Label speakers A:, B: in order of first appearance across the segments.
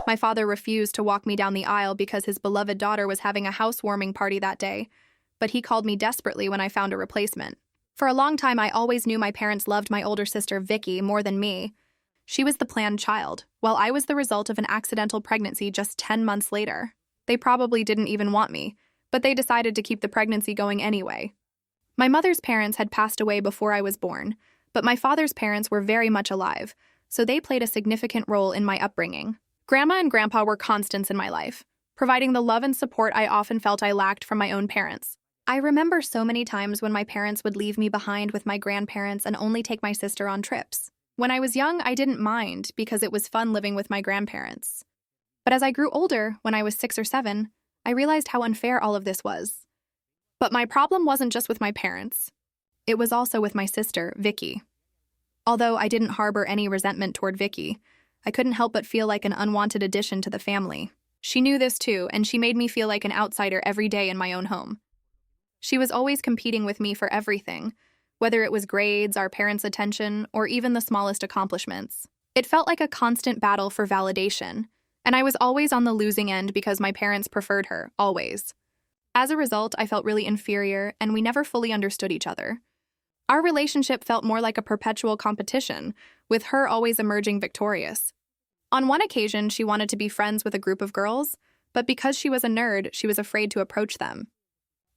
A: My father refused to walk me down the aisle because his beloved daughter was having a housewarming party that day, but he called me desperately when I found a replacement. For a long time, I always knew my parents loved my older sister, Vicky, more than me. She was the planned child, while I was the result of an accidental pregnancy just 10 months later. They probably didn't even want me, but they decided to keep the pregnancy going anyway. My mother's parents had passed away before I was born, but my father's parents were very much alive, so they played a significant role in my upbringing. Grandma and Grandpa were constants in my life, providing the love and support I often felt I lacked from my own parents. I remember so many times when my parents would leave me behind with my grandparents and only take my sister on trips. When I was young, I didn't mind because it was fun living with my grandparents. But as I grew older, when I was 6 or 7, I realized how unfair all of this was. But my problem wasn't just with my parents. It was also with my sister, Vicky. Although I didn't harbor any resentment toward Vicky, I couldn't help but feel like an unwanted addition to the family. She knew this too, and she made me feel like an outsider every day in my own home. She was always competing with me for everything, whether it was grades, our parents' attention, or even the smallest accomplishments. It felt like a constant battle for validation, and I was always on the losing end because my parents preferred her, always. As a result, I felt really inferior, and we never fully understood each other. Our relationship felt more like a perpetual competition, with her always emerging victorious. On one occasion, she wanted to be friends with a group of girls, but because she was a nerd, she was afraid to approach them.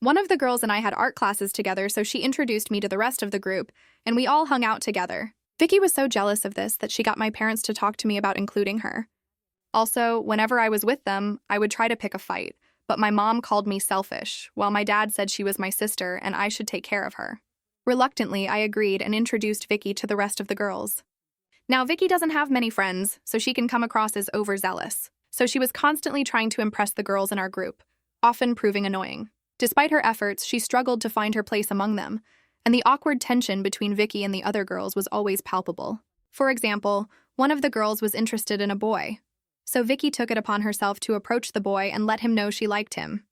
A: One of the girls and I had art classes together, so she introduced me to the rest of the group, and we all hung out together. Vicky was so jealous of this that she got my parents to talk to me about including her. Also, whenever I was with them, I would try to pick a fight, but my mom called me selfish, while my dad said she was my sister and I should take care of her. Reluctantly, I agreed and introduced Vicky to the rest of the girls. Now, Vicky doesn't have many friends, so she can come across as overzealous. So she was constantly trying to impress the girls in our group, often proving annoying. Despite her efforts, she struggled to find her place among them, and the awkward tension between Vicky and the other girls was always palpable. For example, one of the girls was interested in a boy, so Vicky took it upon herself to approach the boy and let him know she liked him.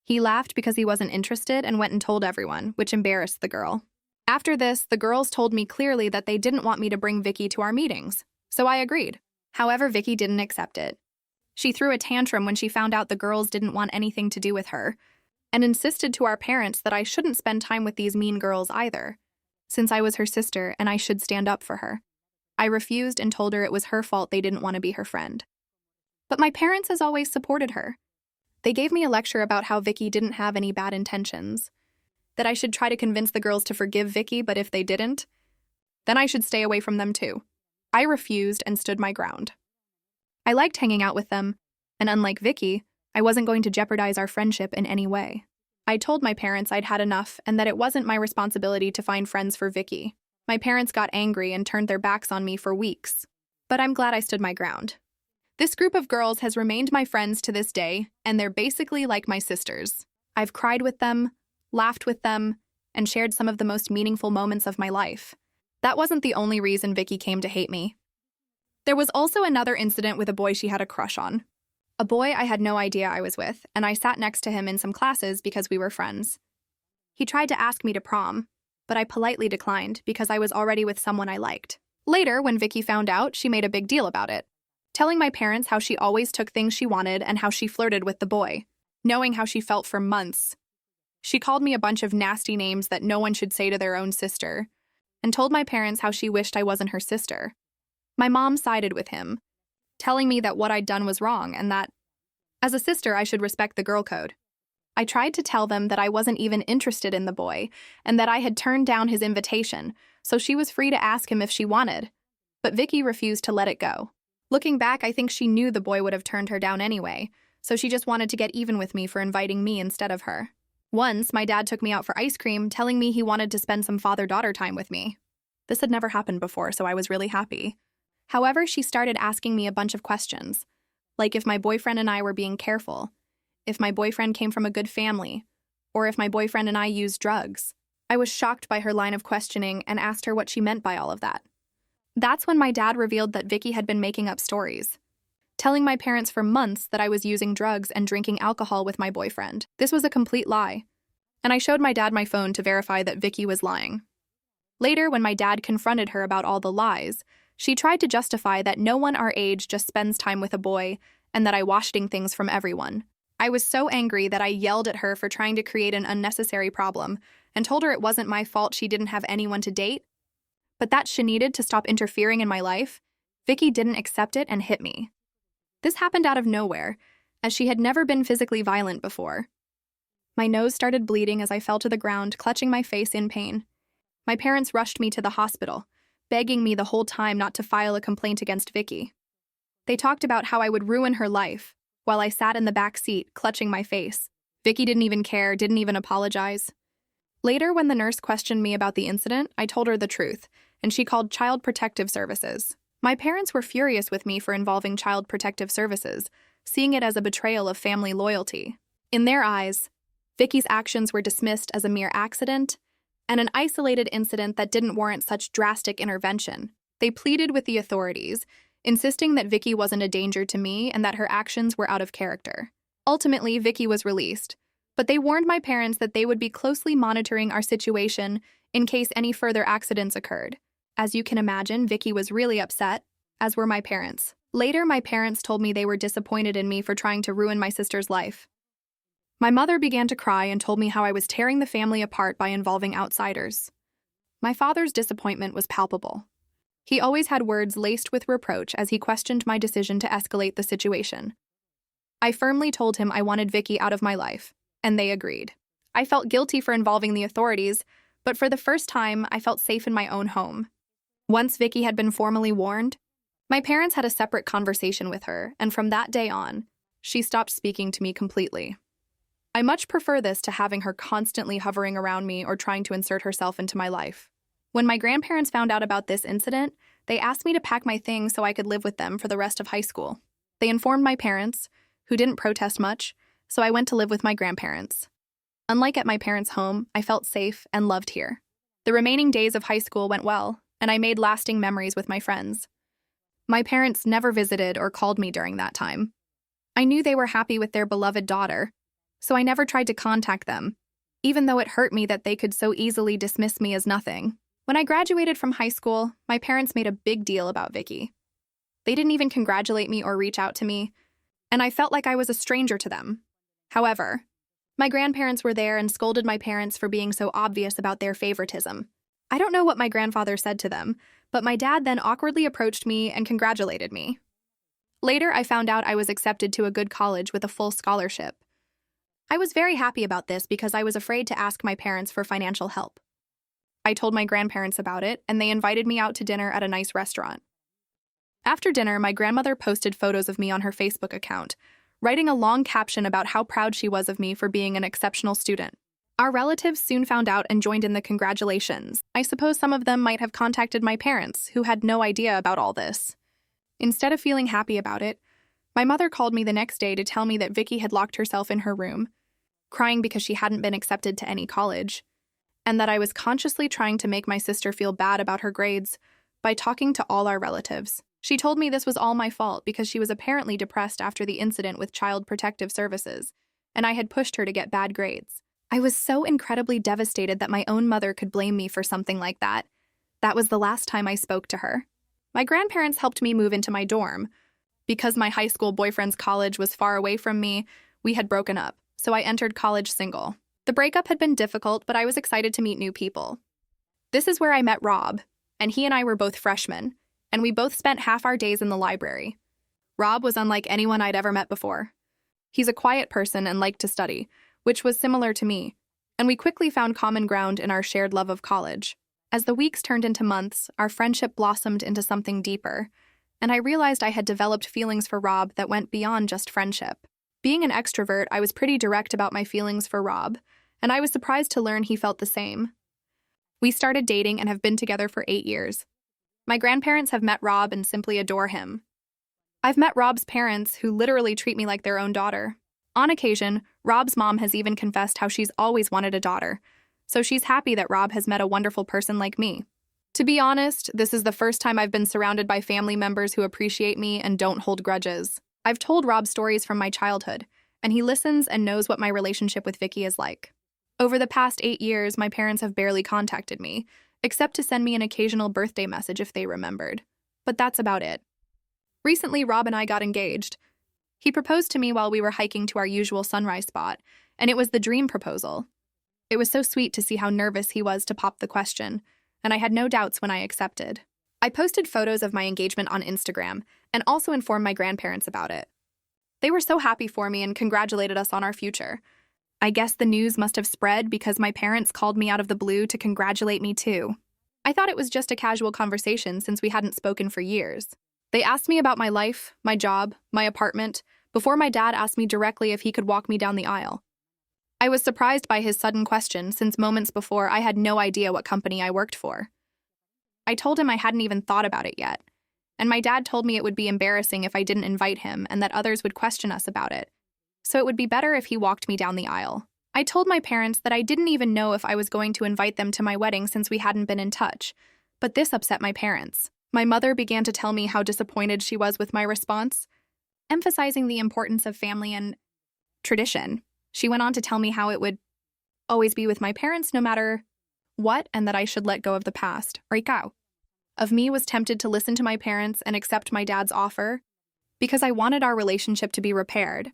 A: He laughed because he wasn't interested and went and told everyone, which embarrassed the girl. After this, the girls told me clearly that they didn't want me to bring Vicky to our meetings, so I agreed. However, Vicky didn't accept it. She threw a tantrum when she found out the girls didn't want anything to do with her, and insisted to our parents that I shouldn't spend time with these mean girls either, since I was her sister and I should stand up for her. I refused and told her it was her fault they didn't want to be her friend. But my parents has always supported her. They gave me a lecture about how Vicky didn't have any bad intentions, that I should try to convince the girls to forgive Vicky, but if they didn't, then I should stay away from them too. I refused and stood my ground. I liked hanging out with them, and unlike Vicky, I wasn't going to jeopardize our friendship in any way. I told my parents I'd had enough and that it wasn't my responsibility to find friends for Vicky. My parents got angry and turned their backs on me for weeks, but I'm glad I stood my ground. This group of girls has remained my friends to this day, and they're basically like my sisters. I've cried with them, laughed with them, and shared some of the most meaningful moments of my life. That wasn't the only reason Vicky came to hate me. There was also another incident with a boy she had a crush on. A boy I had no idea I was with, and I sat next to him in some classes because we were friends. He tried to ask me to prom, but I politely declined because I was already with someone I liked. Later, when Vicky found out, she made a big deal about it, telling my parents how she always took things she wanted and how she flirted with the boy, knowing how she felt for months. She called me a bunch of nasty names that no one should say to their own sister, and told my parents how she wished I wasn't her sister. My mom sided with him, telling me that what I'd done was wrong and that, as a sister, I should respect the girl code. I tried to tell them that I wasn't even interested in the boy and that I had turned down his invitation, so she was free to ask him if she wanted. But Vicky refused to let it go. Looking back, I think she knew the boy would have turned her down anyway, so she just wanted to get even with me for inviting me instead of her. Once, my dad took me out for ice cream, telling me he wanted to spend some father-daughter time with me. This had never happened before, so I was really happy. However, she started asking me a bunch of questions, like if my boyfriend and I were being careful, if my boyfriend came from a good family, or if my boyfriend and I used drugs. I was shocked by her line of questioning and asked her what she meant by all of that. That's when my dad revealed that Vicky had been making up stories, telling my parents for months that I was using drugs and drinking alcohol with my boyfriend. This was a complete lie, and I showed my dad my phone to verify that Vicky was lying. Later, when my dad confronted her about all the lies, She tried to justify that no one our age just spends time with a boy and that I washing things from everyone. I was so angry that I yelled at her for trying to create an unnecessary problem and told her it wasn't my fault she didn't have anyone to date. But that she needed to stop interfering in my life, Vicky didn't accept it and hit me. This happened out of nowhere, as she had never been physically violent before. My nose started bleeding as I fell to the ground, clutching my face in pain. My parents rushed me to the hospital, begging me the whole time not to file a complaint against Vicky. They talked about how I would ruin her life, while I sat in the back seat, clutching my face. Vicky didn't even care, didn't even apologize. Later, when the nurse questioned me about the incident, I told her the truth, and she called Child Protective Services. My parents were furious with me for involving Child Protective Services, seeing it as a betrayal of family loyalty. In their eyes, Vicky's actions were dismissed as a mere accident and an isolated incident that didn't warrant such drastic intervention. They pleaded with the authorities, insisting that Vicky wasn't a danger to me and that her actions were out of character. Ultimately, Vicky was released, but they warned my parents that they would be closely monitoring our situation in case any further accidents occurred. As you can imagine, Vicky was really upset, as were my parents. Later, my parents told me they were disappointed in me for trying to ruin my sister's life. My mother began to cry and told me how I was tearing the family apart by involving outsiders. My father's disappointment was palpable. He always had words laced with reproach as he questioned my decision to escalate the situation. I firmly told him I wanted Vicky out of my life, and they agreed. I felt guilty for involving the authorities, but for the first time, I felt safe in my own home. Once Vicky had been formally warned, my parents had a separate conversation with her, and from that day on, she stopped speaking to me completely. I much prefer this to having her constantly hovering around me or trying to insert herself into my life. When my grandparents found out about this incident, they asked me to pack my things so I could live with them for the rest of high school. They informed my parents, who didn't protest much, so I went to live with my grandparents. Unlike at my parents' home, I felt safe and loved here. The remaining days of high school went well, and I made lasting memories with my friends. My parents never visited or called me during that time. I knew they were happy with their beloved daughter, so I never tried to contact them, even though it hurt me that they could so easily dismiss me as nothing. When I graduated from high school, my parents made a big deal about Vicky. They didn't even congratulate me or reach out to me, and I felt like I was a stranger to them. However, my grandparents were there and scolded my parents for being so obvious about their favoritism. I don't know what my grandfather said to them, but my dad then awkwardly approached me and congratulated me. Later, I found out I was accepted to a good college with a full scholarship. I was very happy about this because I was afraid to ask my parents for financial help. I told my grandparents about it, and they invited me out to dinner at a nice restaurant. After dinner, my grandmother posted photos of me on her Facebook account, writing a long caption about how proud she was of me for being an exceptional student. Our relatives soon found out and joined in the congratulations. I suppose some of them might have contacted my parents, who had no idea about all this. Instead of feeling happy about it, my mother called me the next day to tell me that Vicky had locked herself in her room, crying because she hadn't been accepted to any college, and that I was consciously trying to make my sister feel bad about her grades by talking to all our relatives. She told me this was all my fault because she was apparently depressed after the incident with Child Protective Services, and I had pushed her to get bad grades. I was so incredibly devastated that my own mother could blame me for something like that. That was the last time I spoke to her. My grandparents helped me move into my dorm. Because my high school boyfriend's college was far away from me, we had broken up, so I entered college single. The breakup had been difficult, but I was excited to meet new people. This is where I met Rob, and he and I were both freshmen, and we both spent half our days in the library. Rob was unlike anyone I'd ever met before. He's a quiet person and liked to study, which was similar to me, and we quickly found common ground in our shared love of college. As the weeks turned into months, our friendship blossomed into something deeper, and I realized I had developed feelings for Rob that went beyond just friendship. Being an extrovert, I was pretty direct about my feelings for Rob, and I was surprised to learn he felt the same. We started dating and have been together for 8 years. My grandparents have met Rob and simply adore him. I've met Rob's parents, who literally treat me like their own daughter. On occasion, Rob's mom has even confessed how she's always wanted a daughter, so she's happy that Rob has met a wonderful person like me. To be honest, this is the first time I've been surrounded by family members who appreciate me and don't hold grudges. I've told Rob stories from my childhood, and he listens and knows what my relationship with Vicky is like. Over the past 8 years, my parents have barely contacted me, except to send me an occasional birthday message if they remembered. but that's about it. Recently, Rob and I got engaged. He proposed to me while we were hiking to our usual sunrise spot, and it was the dream proposal. It was so sweet to see how nervous he was to pop the question, and I had no doubts when I accepted. I posted photos of my engagement on Instagram and also informed my grandparents about it. They were so happy for me and congratulated us on our future. I guess the news must have spread because my parents called me out of the blue to congratulate me too. I thought it was just a casual conversation since we hadn't spoken for years. They asked me about my life, my job, my apartment, before my dad asked me directly if he could walk me down the aisle. I was surprised by his sudden question since moments before I had no idea what company I worked for. I told him I hadn't even thought about it yet, and my dad told me it would be embarrassing if I didn't invite him and that others would question us about it, so it would be better if he walked me down the aisle. I told my parents that I didn't even know if I was going to invite them to my wedding since we hadn't been in touch, but this upset my parents. My mother began to tell me how disappointed she was with my response, emphasizing the importance of family and tradition. She went on to tell me how it would always be with my parents no matter what, and that I should let go of the past. Ikaw. Of me was tempted to listen to my parents and accept my dad's offer because I wanted our relationship to be repaired.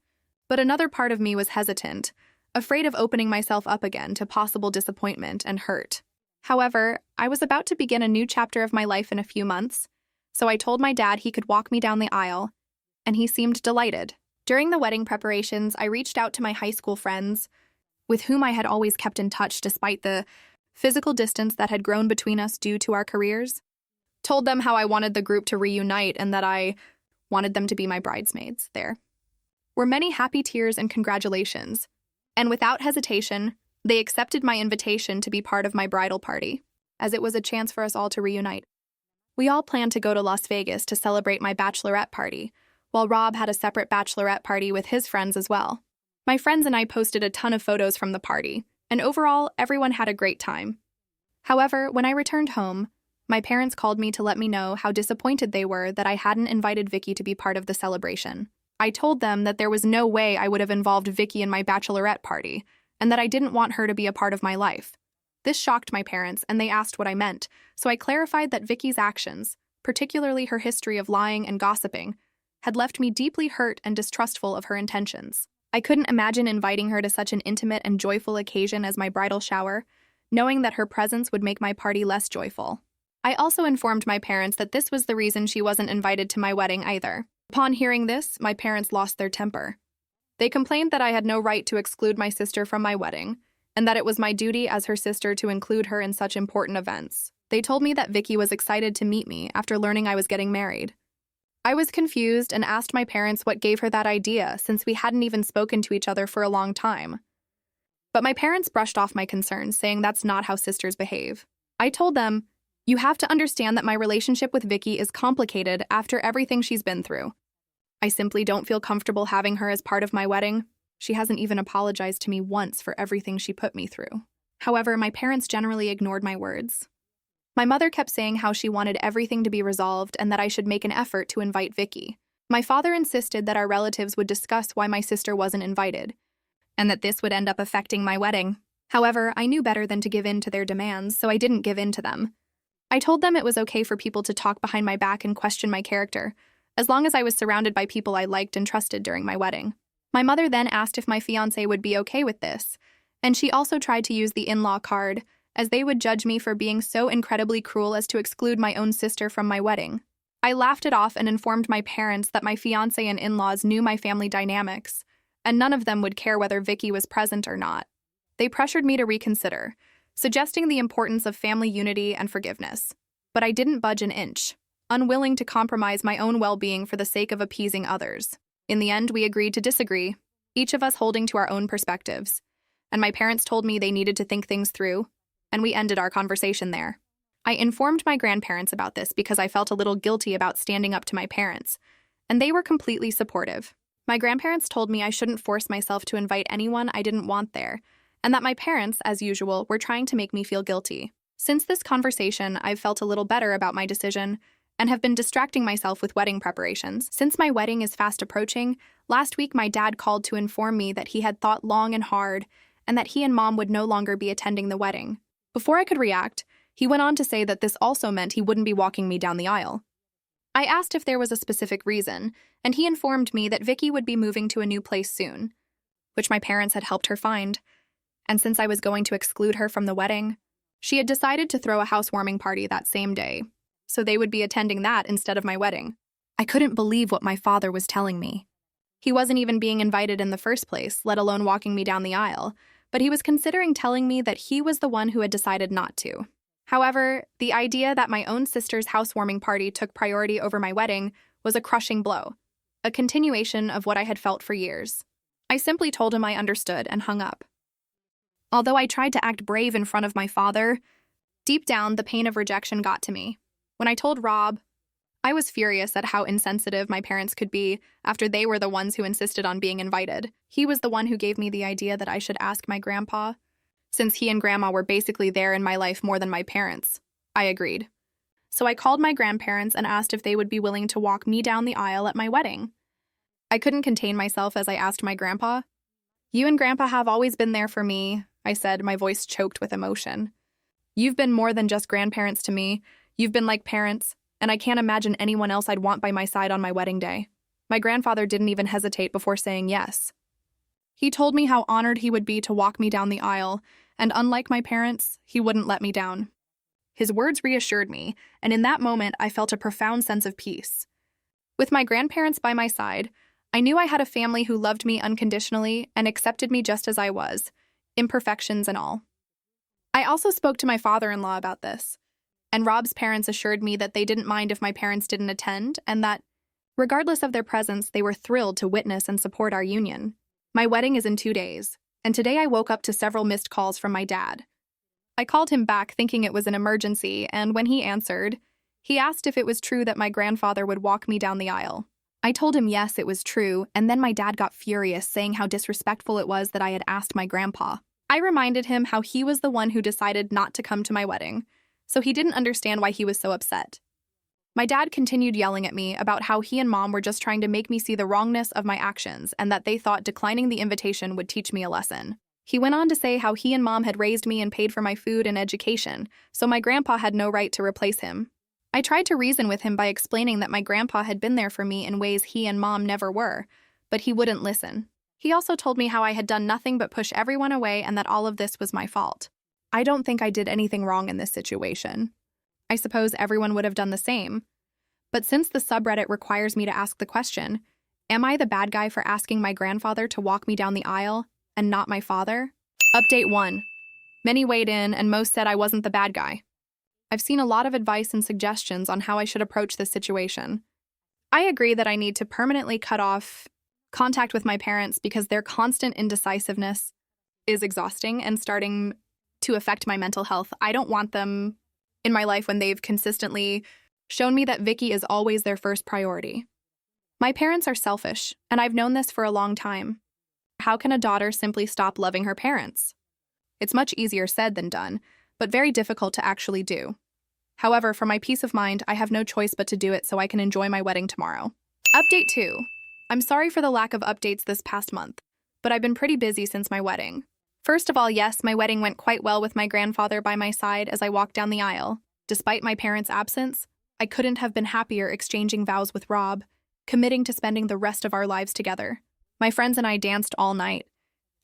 A: But another part of me was hesitant, afraid of opening myself up again to possible disappointment and hurt. However, I was about to begin a new chapter of my life in a few months, so I told my dad he could walk me down the aisle, and he seemed delighted. During the wedding preparations, I reached out to my high school friends, with whom I had always kept in touch despite the physical distance that had grown between us due to our careers. Told them how I wanted the group to reunite and that I wanted them to be my bridesmaids. There were many happy tears and congratulations, and without hesitation, they accepted my invitation to be part of my bridal party, as it was a chance for us all to reunite. We all planned to go to Las Vegas to celebrate my bachelorette party, while Rob had a separate bachelorette party with his friends as well. My friends and I posted a ton of photos from the party, and overall, everyone had a great time. However, when I returned home, my parents called me to let me know how disappointed they were that I hadn't invited Vicky to be part of the celebration. I told them that there was no way I would have involved Vicky in my bachelorette party, and that I didn't want her to be a part of my life. This shocked my parents, and they asked what I meant, so I clarified that Vicky's actions, particularly her history of lying and gossiping, had left me deeply hurt and distrustful of her intentions. I couldn't imagine inviting her to such an intimate and joyful occasion as my bridal shower, knowing that her presence would make my party less joyful. I also informed my parents that this was the reason she wasn't invited to my wedding either. Upon hearing this, my parents lost their temper. They complained that I had no right to exclude my sister from my wedding, and that it was my duty as her sister to include her in such important events. They told me that Vicky was excited to meet me after learning I was getting married. I was confused and asked my parents what gave her that idea, since we hadn't even spoken to each other for a long time. But my parents brushed off my concerns, saying that's not how sisters behave. I told them, "You have to understand that my relationship with Vicky is complicated after everything she's been through. I simply don't feel comfortable having her as part of my wedding. She hasn't even apologized to me once for everything she put me through." However, my parents generally ignored my words. My mother kept saying how she wanted everything to be resolved and that I should make an effort to invite Vicky. My father insisted that our relatives would discuss why my sister wasn't invited, and that this would end up affecting my wedding. However, I knew better than to give in to their demands, so I didn't give in to them. I told them it was okay for people to talk behind my back and question my character, as long as I was surrounded by people I liked and trusted during my wedding. My mother then asked if my fiancé would be okay with this, and she also tried to use the in-law card, as they would judge me for being so incredibly cruel as to exclude my own sister from my wedding. I laughed it off and informed my parents that my fiancé and in-laws knew my family dynamics, and none of them would care whether Vicky was present or not. They pressured me to reconsider, suggesting the importance of family unity and forgiveness. But I didn't budge an inch, unwilling to compromise my own well-being for the sake of appeasing others. In the end, we agreed to disagree, each of us holding to our own perspectives, and my parents told me they needed to think things through, and we ended our conversation there. I informed my grandparents about this because I felt a little guilty about standing up to my parents, and they were completely supportive. My grandparents told me I shouldn't force myself to invite anyone I didn't want there, and that my parents, as usual, were trying to make me feel guilty. Since this conversation, I've felt a little better about my decision and have been distracting myself with wedding preparations. Since my wedding is fast approaching, last week my dad called to inform me that he had thought long and hard and that he and Mom would no longer be attending the wedding. Before I could react, he went on to say that this also meant he wouldn't be walking me down the aisle. I asked if there was a specific reason, and he informed me that Vicky would be moving to a new place soon, which my parents had helped her find. And since I was going to exclude her from the wedding, she had decided to throw a housewarming party that same day, so they would be attending that instead of my wedding. I couldn't believe what my father was telling me. He wasn't even being invited in the first place, let alone walking me down the aisle, but he was considering telling me that he was the one who had decided not to. However, the idea that my own sister's housewarming party took priority over my wedding was a crushing blow, a continuation of what I had felt for years. I simply told him I understood and hung up. Although I tried to act brave in front of my father, deep down the pain of rejection got to me. When I told Rob, I was furious at how insensitive my parents could be after they were the ones who insisted on being invited. He was the one who gave me the idea that I should ask my grandpa, since he and Grandma were basically there in my life more than my parents. I agreed. So I called my grandparents and asked if they would be willing to walk me down the aisle at my wedding. I couldn't contain myself as I asked my grandpa. "You and Grandpa have always been there for me," I said, my voice choked with emotion. "You've been more than just grandparents to me. You've been like parents, and I can't imagine anyone else I'd want by my side on my wedding day." My grandfather didn't even hesitate before saying yes. He told me how honored he would be to walk me down the aisle, and unlike my parents, he wouldn't let me down. His words reassured me, and in that moment I felt a profound sense of peace. With my grandparents by my side, I knew I had a family who loved me unconditionally and accepted me just as I was, imperfections and all. I also spoke to my father-in-law about this, and Rob's parents assured me that they didn't mind if my parents didn't attend and that, regardless of their presence, they were thrilled to witness and support our union. My wedding is in 2 days, and today I woke up to several missed calls from my dad. I called him back thinking it was an emergency, and when he answered, he asked if it was true that my grandfather would walk me down the aisle. I told him yes, it was true, and then my dad got furious, saying how disrespectful it was that I had asked my grandpa. I reminded him how he was the one who decided not to come to my wedding, so he didn't understand why he was so upset. My dad continued yelling at me about how he and Mom were just trying to make me see the wrongness of my actions and that they thought declining the invitation would teach me a lesson. He went on to say how he and Mom had raised me and paid for my food and education, so my grandpa had no right to replace him. I tried to reason with him by explaining that my grandpa had been there for me in ways he and Mom never were, but he wouldn't listen. He also told me how I had done nothing but push everyone away and that all of this was my fault. I don't think I did anything wrong in this situation. I suppose everyone would have done the same. But since the subreddit requires me to ask the question, am I the bad guy for asking my grandfather to walk me down the aisle and not my father? Update 1. Many weighed in and most said I wasn't the bad guy. I've seen a lot of advice and suggestions on how I should approach this situation. I agree that I need to permanently cut off contact with my parents because their constant indecisiveness is exhausting and starting to affect my mental health. I don't want them in my life when they've consistently shown me that Vicky is always their first priority. My parents are selfish, and I've known this for a long time. How can a daughter simply stop loving her parents? It's much easier said than done, but very difficult to actually do. However, for my peace of mind, I have no choice but to do it so I can enjoy my wedding tomorrow. Update 2. I'm sorry for the lack of updates this past month, but I've been pretty busy since my wedding. First of all, yes, my wedding went quite well with my grandfather by my side as I walked down the aisle. Despite my parents' absence, I couldn't have been happier exchanging vows with Rob, committing to spending the rest of our lives together. My friends and I danced all night,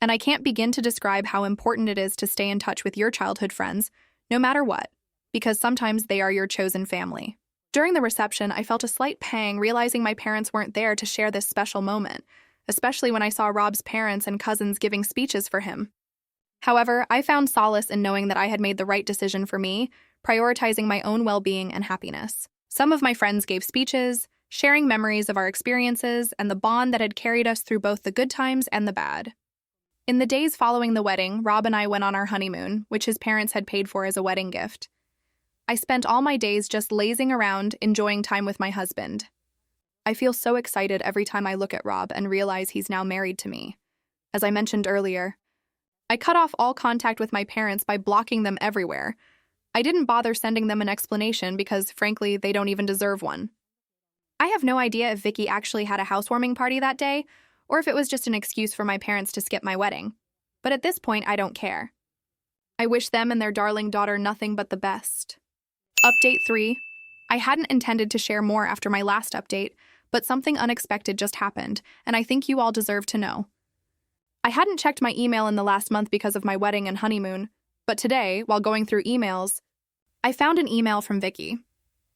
A: and I can't begin to describe how important it is to stay in touch with your childhood friends, no matter what, because sometimes they are your chosen family. During the reception, I felt a slight pang realizing my parents weren't there to share this special moment, especially when I saw Rob's parents and cousins giving speeches for him. However, I found solace in knowing that I had made the right decision for me, prioritizing my own well-being and happiness. Some of my friends gave speeches, sharing memories of our experiences and the bond that had carried us through both the good times and the bad. In the days following the wedding, Rob and I went on our honeymoon, which his parents had paid for as a wedding gift. I spent all my days just lazing around, enjoying time with my husband. I feel so excited every time I look at Rob and realize he's now married to me. As I mentioned earlier, I cut off all contact with my parents by blocking them everywhere. I didn't bother sending them an explanation because, frankly, they don't even deserve one. I have no idea if Vicky actually had a housewarming party that day, or if it was just an excuse for my parents to skip my wedding. But at this point, I don't care. I wish them and their darling daughter nothing but the best. Update 3. I hadn't intended to share more after my last update, but something unexpected just happened, and I think you all deserve to know. I hadn't checked my email in the last month because of my wedding and honeymoon, but today, while going through emails, I found an email from Vicky.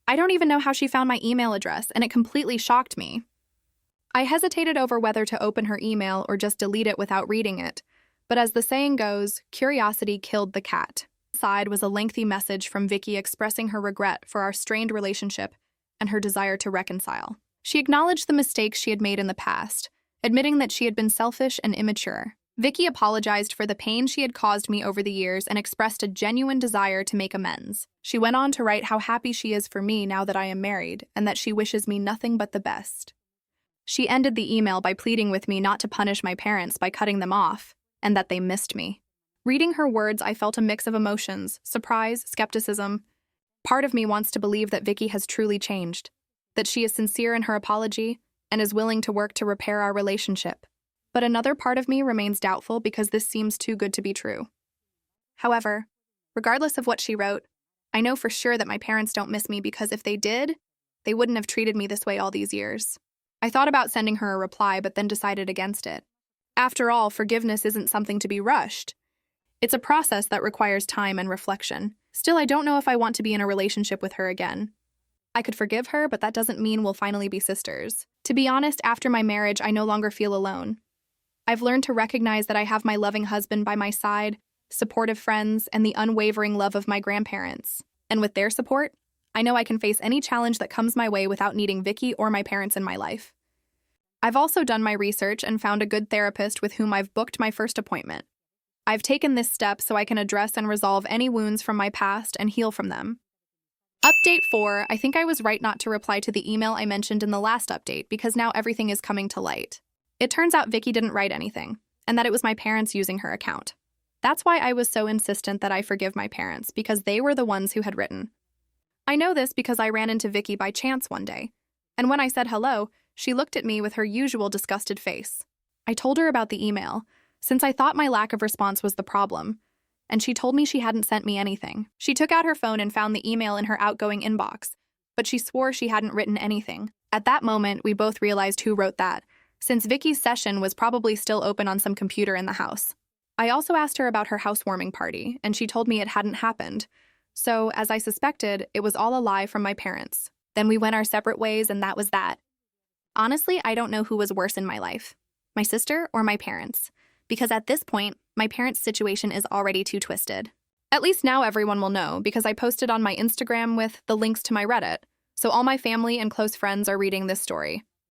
A: I don't even know how she found my email address, and it completely shocked me. I hesitated over whether to open her email or just delete it without reading it, but as the saying goes, curiosity killed the cat. Inside was a lengthy message from Vicky expressing her regret for our strained relationship and her desire to reconcile. She acknowledged the mistakes she had made in the past, admitting that she had been selfish and immature. Vicky apologized for the pain she had caused me over the years and expressed a genuine desire to make amends. She went on to write how happy she is for me now that I am married and that she wishes me nothing but the best. She ended the email by pleading with me not to punish my parents by cutting them off, and that they missed me. Reading her words, I felt a mix of emotions: surprise, skepticism. Part of me wants to believe that Vicky has truly changed, that she is sincere in her apology and is willing to work to repair our relationship. But another part of me remains doubtful because this seems too good to be true. However, regardless of what she wrote, I know for sure that my parents don't miss me because if they did, they wouldn't have treated me this way all these years. I thought about sending her a reply but then decided against it. After all, forgiveness isn't something to be rushed. It's a process that requires time and reflection. Still, I don't know if I want to be in a relationship with her again. I could forgive her, but that doesn't mean we'll finally be sisters. To be honest, after my marriage, I no longer feel alone. I've learned to recognize that I have my loving husband by my side, supportive friends, and the unwavering love of my grandparents. And with their support, I know I can face any challenge that comes my way without needing Vicky or my parents in my life. I've also done my research and found a good therapist with whom I've booked my first appointment. I've taken this step so I can address and resolve any wounds from my past and heal from them. Update 4, I think I was right not to reply to the email I mentioned in the last update because now everything is coming to light. It turns out Vicky didn't write anything, and that it was my parents using her account. That's why I was so insistent that I forgive my parents, because they were the ones who had written. I know this because I ran into Vicky by chance one day, and when I said hello, she looked at me with her usual disgusted face. I told her about the email, since I thought my lack of response was the problem, and she told me she hadn't sent me anything. She took out her phone and found the email in her outgoing inbox, but she swore she hadn't written anything. At that moment, we both realized who wrote that, since Vicky's session was probably still open on some computer in the house. I also asked her about her housewarming party, and she told me it hadn't happened. So, as I suspected, it was all a lie from my parents. Then we went our separate ways, and that was that. Honestly, I don't know who was worse in my life, my sister or my parents, because at this point, my parents' situation is already too twisted. At least now everyone will know, because I posted on my Instagram with the links to my Reddit, so all my family and close friends are reading this story.